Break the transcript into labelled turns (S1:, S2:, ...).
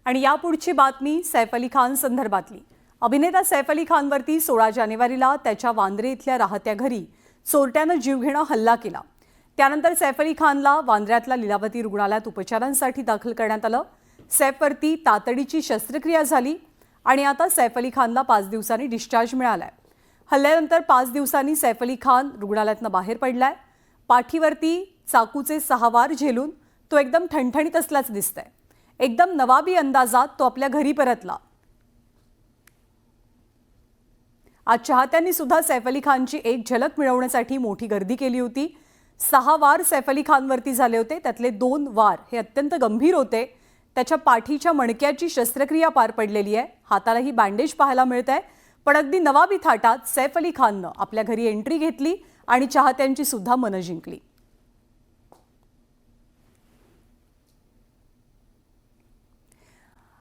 S1: आणि यापुढची बातमी सैफ अली खान संदर्भातली। अभिनेता सैफ अली खानवरती 16 जानेवारीला त्याच्या वांद्रे इथल्या राहत्या घरी चोरट्यानं जीवघेणा हल्ला केला। त्यानंतर सैफ अली खानला वांद्र्यातल्या लीलावती रुग्णालयात उपचारांसाठी दाखल करण्यात आलं। सैफवरती तातडीची शस्त्रक्रिया झाली आणि आता सैफ अली खानला 5 दिवसांनी डिस्चार्ज मिळालाय। हल्ल्यानंतर 5 दिवसांनी सैफ अली खान रुग्णालयातून बाहेर पडलाय। पाठीवरती चाकूचे 6 वार झेलून तो एकदम ठणठणीत असल्याचं दिसतंय। एकदम नवाबी अंदाजात तो आपल्या घरी परतला। आज चाहत्यांनी सुद्धा सैफ अली खानची एक झलक मिळवण्यासाठी मोठी गर्दी केली होती। 6 वार सैफ अली खानवरती झाले होते, त्यातले 2 वार हे अत्यंत गंभीर होते। त्याच्या पाठीच्या मणक्याची शस्त्रक्रिया पार पडलेली आहे। हातालाही बँडेज पाहायला मिळतंय। पण अगदी नवाबी थाटात सैफ अली खाननं आपल्या घरी एंट्री घेतली आणि चाहत्यांची सुद्धा मनं जिंकली।